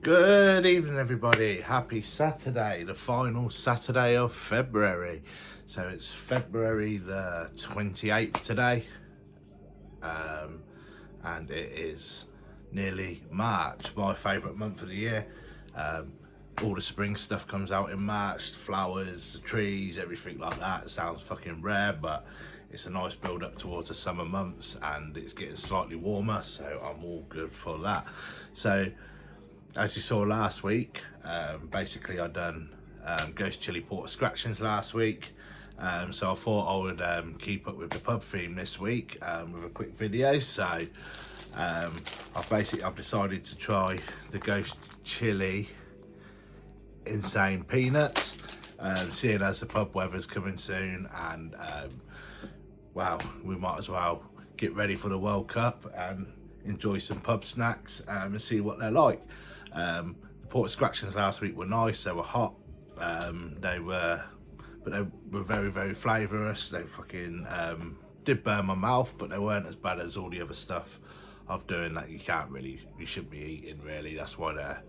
Good evening, everybody. Happy Saturday, the final Saturday of February. So it's February the 28th today, and it is nearly March, my favourite month of the year. All the spring stuff comes out in March, the flowers, the trees, everything like that. It sounds fucking rare, but it's a nice build up towards the summer months, and it's getting slightly warmer, so I'm all good for that. So as you saw last week, basically I done Ghost Chilli Porter Scratchings last week. So I thought I would keep up with the pub theme this week with a quick video. So I've decided to try the Ghost Chilli Insane Peanuts, seeing as the pub weather's coming soon, and wow, we might as well get ready for the World Cup and enjoy some pub snacks and see what they're like. The porter scratchings last week were nice. They were hot. They were very, very flavourous. They fucking did burn my mouth, but they weren't as bad as all the other stuff I've doing that you shouldn't be eating really. That's why they're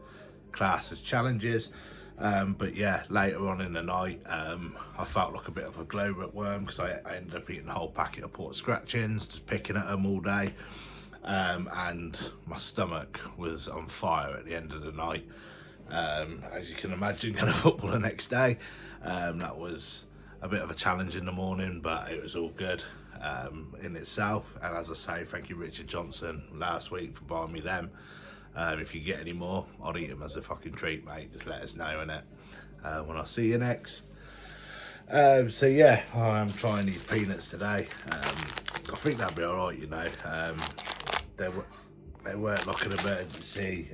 classed as challenges. But yeah, later on in the night, I felt like a bit of a glow worm because I ended up eating a whole packet of porter scratchings, just picking at them all day. And my stomach was on fire at the end of the night. As you can imagine, going to football the next day, that was a bit of a challenge in the morning, but it was all good in itself. And as I say, thank you Richard Johnson last week for buying me them. If you get any more, I'll eat them as a fucking treat, mate. Just let us know in it when I see you next. So yeah, I'm trying these peanuts today. I think they'll be alright, you know. They weren't like an emergency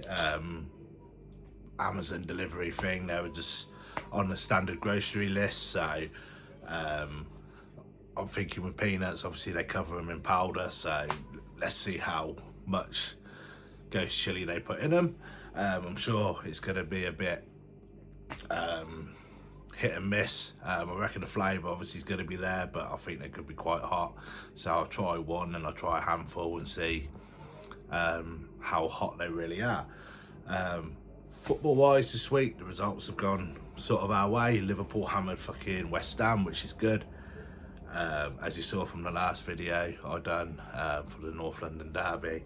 Amazon delivery thing. They were just on the standard grocery list. So I'm thinking with peanuts, obviously they cover them in powder. So let's see how much Ghost Chilli they put in them. I'm sure it's going to be a bit hit and miss. I reckon the flavour obviously is going to be there, but I think they could be quite hot. So I'll try one and I'll try a handful and see how hot they really are. Football wise this week, the results have gone sort of our way. Liverpool hammered fucking West Ham, which is good. As you saw from the last video I done for the North London derby,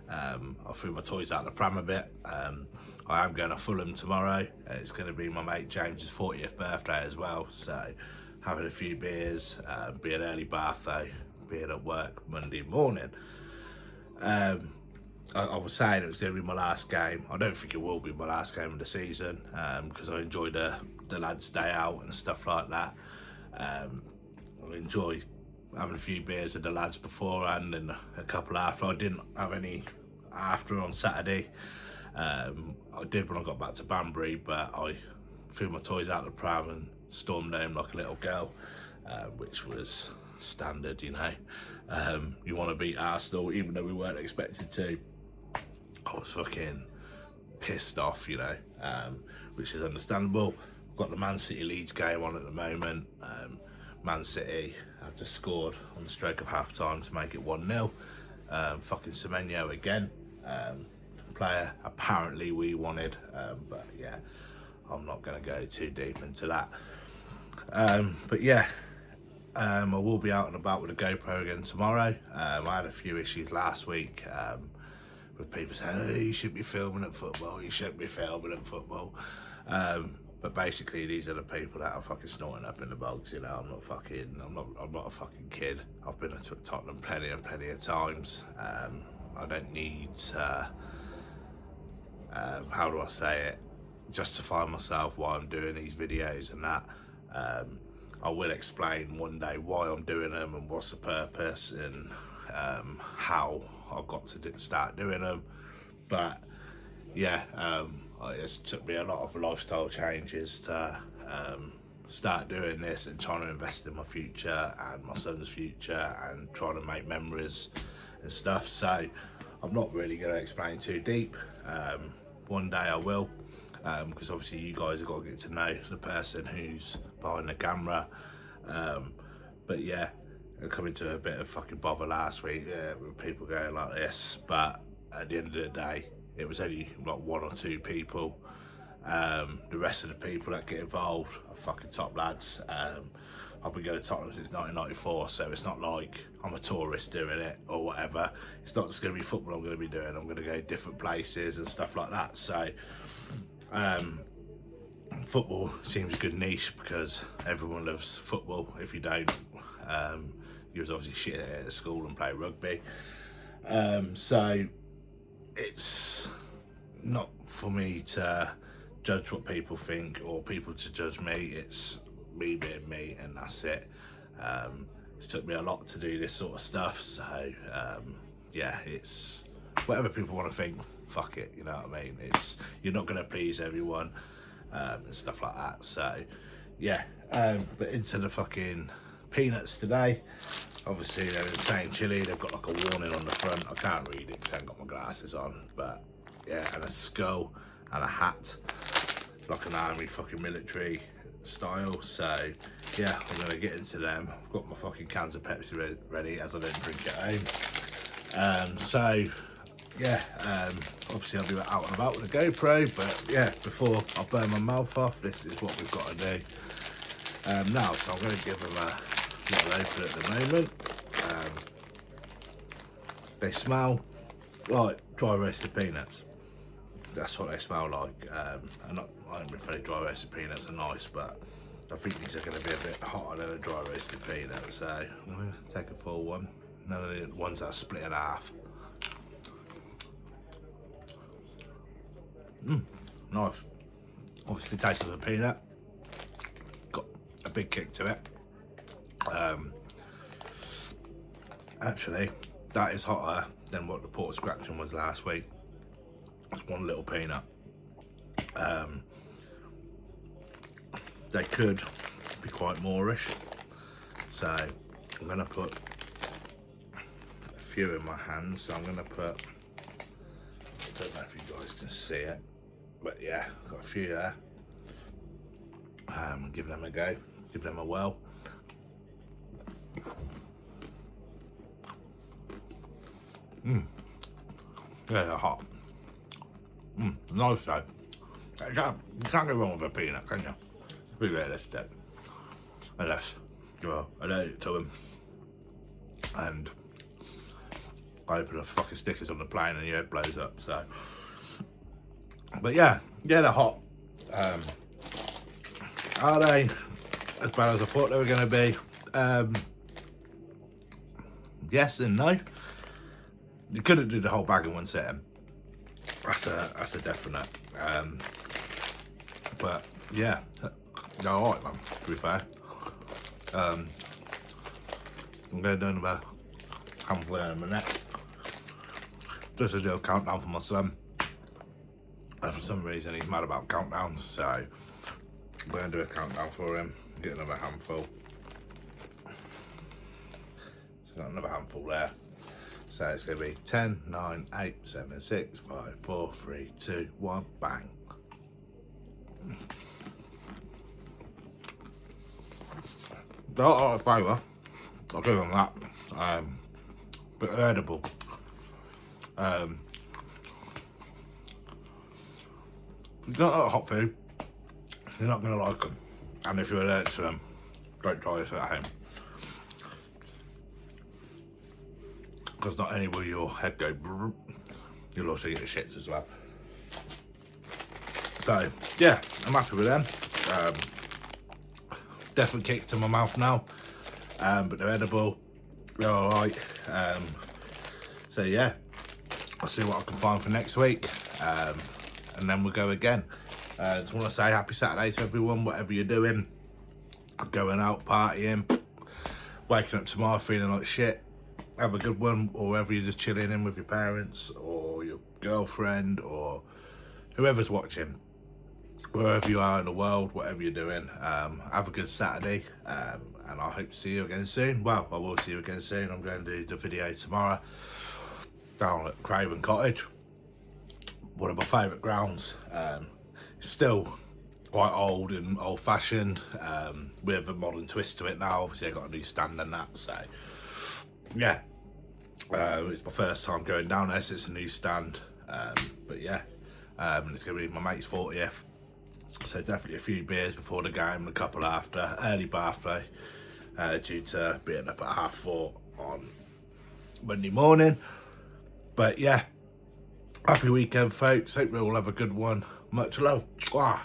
I threw my toys out the pram a bit. I am going to Fulham tomorrow. It's going to be my mate James's 40th birthday as well, so having a few beers, be an early bath though, being at work Monday morning. I was saying it was going to be my last game. I don't think it will be my last game of the season because I enjoy the lads' day out and stuff like that. I enjoy having a few beers with the lads beforehand and a couple after. I didn't have any after on Saturday. I did when I got back to Banbury, but I threw my toys out the pram and stormed home like a little girl, which was standard, you know. You want to beat Arsenal even though we weren't expected to. I was fucking pissed off, you know, which is understandable. I've got the Man City Leeds game on at the moment. Man City have just scored on the stroke of half time to make it 1-0. Fucking Semenyo again. Player apparently we wanted, but yeah, I'm not going to go too deep into that. But yeah, I will be out and about with a GoPro again tomorrow. I had a few issues last week with people saying, oh, you should be filming at football, you shouldn't be filming at football. But basically these are the people that are fucking snorting up in the bogs, you know. I'm not a fucking kid. I've been to Tottenham plenty of times. I don't need how do I say it, justify myself why I'm doing these videos and that. I will explain one day why I'm doing them and what's the purpose and how I got to start doing them. But yeah, it took me a lot of lifestyle changes to start doing this and trying to invest in my future and my son's future and trying to make memories and stuff. So I'm not really going to explain too deep. One day I will, because obviously you guys have got to get to know the person who's behind the camera. But yeah, I come into a bit of fucking bother last week with people going like this, but at the end of the day, it was only like 1 or 2 people. The rest of the people that get involved are fucking top lads. I've been going to Tottenham since 1994, so it's not like I'm a tourist doing it or whatever. It's not just going to be football I'm going to be doing. I'm going to go different places and stuff like that. So football seems a good niche because everyone loves football. If you don't, you was obviously shit at it at school and play rugby. So it's not for me to judge what people think or people to judge me. It's me being me, and that's it. It's took me a lot to do this sort of stuff, so yeah, it's whatever people want to think, fuck it, you know what I mean? It's, you're not going to please everyone and stuff like that. So yeah, but into the fucking peanuts today. Obviously they're the same Chilli. They've got like a warning on the front. I can't read it because I haven't got my glasses on, but yeah, and a skull and a hat, like an army fucking military style. So yeah, I'm gonna get into them. I've got my fucking cans of Pepsi ready, as I don't drink at home. So yeah, obviously I'll be out and about with a GoPro, but yeah, before I burn my mouth off, this is what we've got to do now. So I'm going to give them a little open at the moment. They smell like dry roasted peanuts. That's what they smell like. I don't really think dry roasted peanuts are nice, but I think these are going to be a bit hotter than a dry roasted peanut. So I'm going to take a full one. None of the ones that are split in half. Nice. Obviously tastes of a peanut. Got a big kick to it. Actually, that is hotter than what the Port Scratching was last week. That's one little peanut. They could be quite moreish, so I'm gonna put a few in my hands. So I'm gonna put, I don't know if you guys can see it, but yeah, got a few there. Give them a go, give them a whirl. Yeah, they're hot. Nice though. You can't go wrong with a peanut, can you? Be realistic. Unless you're allergic to them and I open the fucking stickers on the plane and your head blows up. So, but yeah, they're hot. Are they as bad as I thought they were going to be? Yes and no. You couldn't do the whole bag in one sitting. That's a definite. But yeah, they're alright, man, to be fair. I'm going to do another handful in a minute. Just to do a countdown for my son. And for some reason he's mad about countdowns, so I'm going to do a countdown for him. Get another handful. So got another handful there. So it's going to be 10, 9, 8, 7, 6, 5, 4, 3, 2, 1, bang. They're not out of flavour, I'll give them that. But they're edible. If you don't like hot food, you're not going to like them. And if you're allergic to them, don't try this at home. Because not only will your head go brrr, you'll also get the shits as well. So yeah, I'm happy with them. Definitely kick to my mouth now, but they're edible. They're alright. So yeah, I'll see what I can find for next week, and then we'll go again. Just want to say happy Saturday to everyone, whatever you're doing, going out, partying, waking up tomorrow feeling like shit. Have a good one, or whether you're just chilling in with your parents or your girlfriend or whoever's watching, wherever you are in the world, whatever you're doing, have a good Saturday, and I hope to see you again soon. Well, I will see you again soon. I'm going to do the video tomorrow down at Craven Cottage, one of my favourite grounds. Still quite old and old-fashioned, with a modern twist to it now. Obviously I got a new stand and that, so yeah, it's my first time going down there, so it's a new stand. But yeah, it's going to be my mate's 40th, so definitely a few beers before the game and a couple after. Early birthday, due to being up at 4:30 on Monday morning. But yeah, happy weekend, folks. Hope we all have a good one. Much love. Mwah.